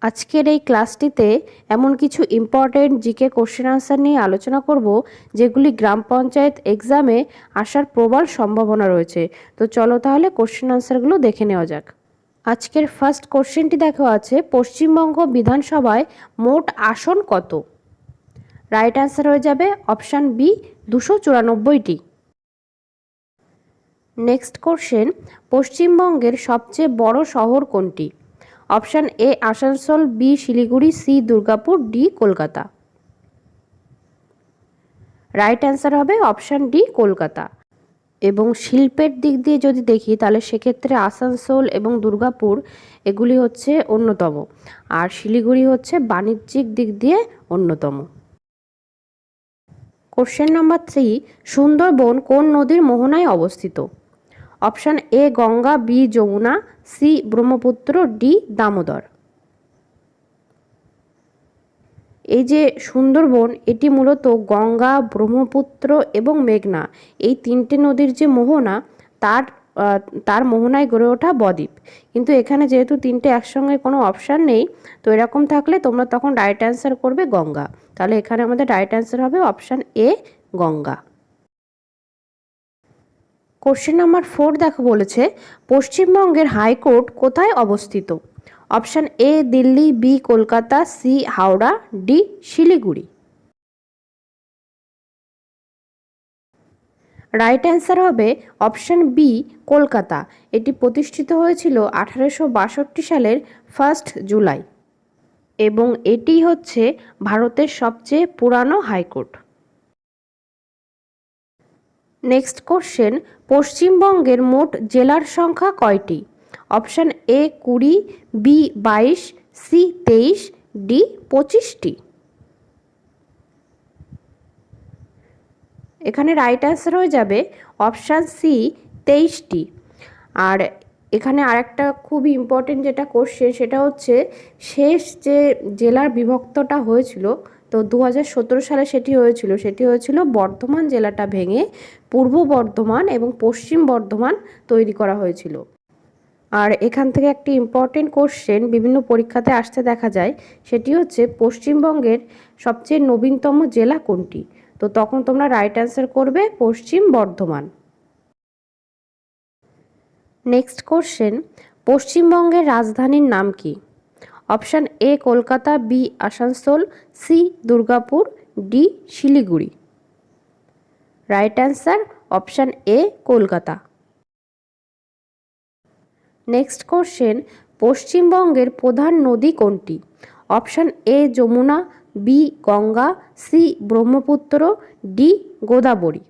আজকের এই ক্লাসটিতে এমন কিছু ইম্পর্টেন্ট জিকে কোশ্চেন আনসার নিয়ে আলোচনা করব যেগুলি গ্রাম পঞ্চায়েত এক্সামে আসার প্রবল সম্ভাবনা রয়েছে। তো চলো তাহলে কোশ্চেন আনসারগুলো দেখে নেওয়া যাক। আজকের ফার্স্ট কোশ্চেনটি দেখা আছে, পশ্চিমবঙ্গ বিধানসভায় মোট আসন কত? রাইট অ্যান্সার হয়ে যাবে অপশান বি, 294টি। নেক্সট কোশ্চেন, পশ্চিমবঙ্গের সবচেয়ে বড় শহর কোনটি? Option A Asansol, B Siliguri, C Durgapur, D Kolkata. Right answer হবে অপশান ডি কলকাতা। এবং শিল্পের দিক দিয়ে যদি দেখি তাহলে সেক্ষেত্রে আসানসোল এবং দুর্গাপুর এগুলি হচ্ছে অন্যতম, আর শিলিগুড়ি হচ্ছে বাণিজ্যিক দিক দিয়ে অন্যতম। কোশ্চেন নাম্বার 3, সুন্দরবন কোন নদীর মোহনায় অবস্থিত? Option A Ganga, B Yamuna, C Brahmaputra, D Damodar. এই যে সুন্দরবন, এটি মূলত গঙ্গা, ব্রহ্মপুত্র এবং মেঘনা এই তিনটে নদীর যে মোহনা, তার মোহনায় গড়ে ওঠা বদ্বীপ। কিন্তু এখানে যেহেতু তিনটে একসঙ্গে কোনো অপশান নেই, তো এরকম থাকলে তোমরা তখন রাইট অ্যান্সার করবে গঙ্গা। তাহলে এখানে আমাদের রাইট অ্যান্সার হবে option A Ganga. Question number 4 দেখো বলেছে, পশ্চিমবঙ্গের হাইকোর্ট কোথায় অবস্থিত? Option A Delhi, B Kolkata, C Howrah, D Siliguri. Right answer হবে অপশান বি কলকাতা। এটি প্রতিষ্ঠিত হয়েছিল 1862 সালের 1 জুলাই এবং এটি হচ্ছে ভারতের সবচেয়ে পুরানো হাইকোর্ট। নেক্সট কোশ্চেন, পশ্চিমবঙ্গের মোট জেলার সংখ্যা কয়টি? Option A 20, B 22, C 23, D 25টি। এখানে রাইট অ্যান্সার হয়ে যাবে অপশান সি 23টি। আর এখানে আরেকটা খুবই ইম্পর্টেন্ট যেটা কোশ্চেন, সেটা হচ্ছে শেষ যে জেলার বিভক্তটা হয়েছিল, তো 2017 সালে সেটি হয়েছিল বর্ধমান জেলাটা ভেঙে পূর্ব বর্ধমান এবং পশ্চিম বর্ধমান তৈরি করা হয়েছিল। আর এখান থেকে একটি ইম্পর্টেন্ট কোশ্চেন বিভিন্ন পরীক্ষাতে আসতে দেখা যায়, সেটি হচ্ছে পশ্চিমবঙ্গের সবচেয়ে নবীনতম জেলা কোনটি? তো তখন তোমরা রাইট অ্যান্সার করবে পশ্চিম বর্ধমান। নেক্সট কোশ্চেন, পশ্চিমবঙ্গের রাজধানীর নাম কি? Option A Kolkata, B Asansol, C Durgapur, D Siliguri. Right answer option A Kolkata. Next question, পশ্চিমবঙ্গের প্রধান নদী কোনটি? Option A Yamuna, B Ganga, C Brahmaputra, D Godavari.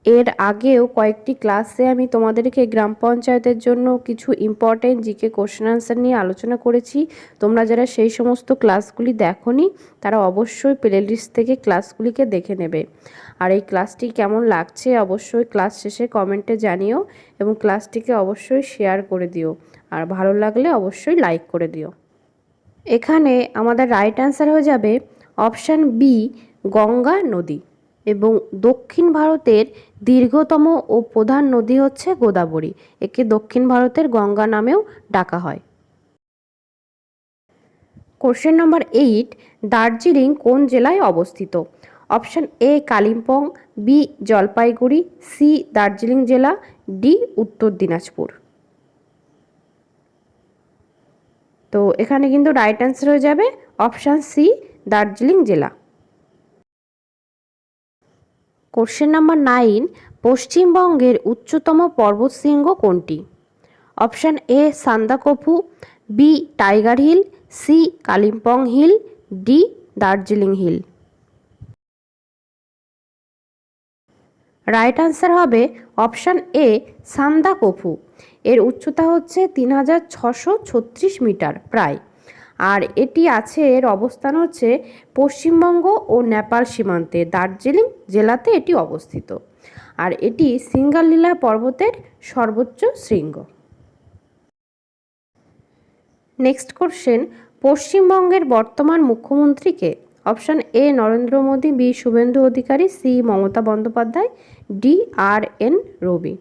এর আগেও কয়েকটি ক্লাসে আমি তোমাদেরকে গ্রাম পঞ্চায়েতের জন্য কিছু ইম্পর্টেন্ট জিকে কোশ্চেন আনসার নিয়ে আলোচনা করেছি। তোমরা যারা সেই সমস্ত ক্লাসগুলি দেখোনি তারা অবশ্যই প্লেলিস্ট থেকে ক্লাসগুলিকে দেখে নেবে। আর এই ক্লাসটি কেমন লাগছে অবশ্যই ক্লাস শেষে কমেন্টে জানিও এবং ক্লাসটিকে অবশ্যই শেয়ার করে দিও, আর ভালো লাগলে অবশ্যই লাইক করে দিও। এখানে আমাদের রাইট অ্যান্সার হয়ে যাবে অপশান বি গঙ্গা নদী। এবং দক্ষিণ ভারতের দীর্ঘতম ও প্রধান নদী হচ্ছে গোদাবরী। একে দক্ষিণ ভারতের গঙ্গা নামেও ডাকা হয়। কোশ্চেন নাম্বার 8, দার্জিলিং কোন জেলায় অবস্থিত? Option A Kalimpong, B Jalpaiguri, C Darjeeling জেলা, ডি উত্তর দিনাজপুর। তো এখানে কিন্তু রাইট অ্যান্সার হয়ে যাবে অপশান সি দার্জিলিং জেলা। কোশ্চেন নাম্বার 9, পশ্চিমবঙ্গের উচ্চতম পর্বতশৃঙ্গ কোনটি? Option A Sandakphu, B tiger hill, C Kalimpong hill, D Darjeeling hill. Right answer হবে অপশান এ সান্দাকফু। এর উচ্চতা হচ্ছে 3636 মিটার প্রায়। আর এটি আছে, এর অবস্থান হচ্ছে পশ্চিমবঙ্গ ও নেপাল সীমান্তে দার্জিলিং জেলাতে এটি অবস্থিত। আর এটি সিঙ্গালীলা পর্বতের সর্বোচ্চ শৃঙ্গ। নেক্সট কোশ্চেন, পশ্চিমবঙ্গের বর্তমান মুখ্যমন্ত্রী কে? Option A Narendra Modi, B Suvendu Adhikari, C Mamata Bandyopadhyay, D R N Ravi.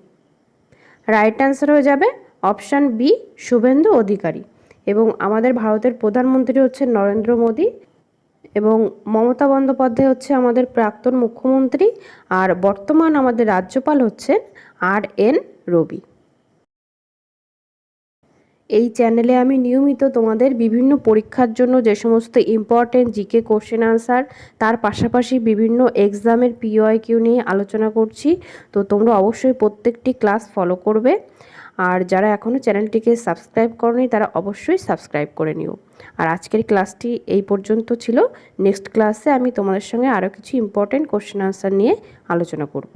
Right answer হয়ে যাবে অপশান বি শুভেন্দু অধিকারী। এবং আমাদের ভারতের প্রধানমন্ত্রী হচ্ছেন নরেন্দ্র মোদী এবং মমতা বন্দ্যোপাধ্যায় হচ্ছে আমাদের প্রাক্তন মুখ্যমন্ত্রী, আর বর্তমান আমাদের রাজ্যপাল হচ্ছেন আর.এন. রবি। এই চ্যানেলে আমি নিয়মিত তোমাদের বিভিন্ন পরীক্ষার জন্য যে সমস্ত ইম্পর্টেন্ট জিকে কোশ্চেন আনসার, তার পাশাপাশি বিভিন্ন এক্সামের পিওয়াইকিউ নিয়ে আলোচনা করছি। তো তোমরা অবশ্যই প্রত্যেকটি ক্লাস ফলো করবে, আর যারা এখনও চ্যানেলটিকে সাবস্ক্রাইব করনি তারা অবশ্যই সাবস্ক্রাইব করে নিও। আর আজকের ক্লাসটি এই পর্যন্ত ছিল। নেক্সট ক্লাসে আমি তোমাদের সঙ্গে আরও কিছু ইম্পর্টেন্ট কোশ্চেন আনসার নিয়ে আলোচনা করব।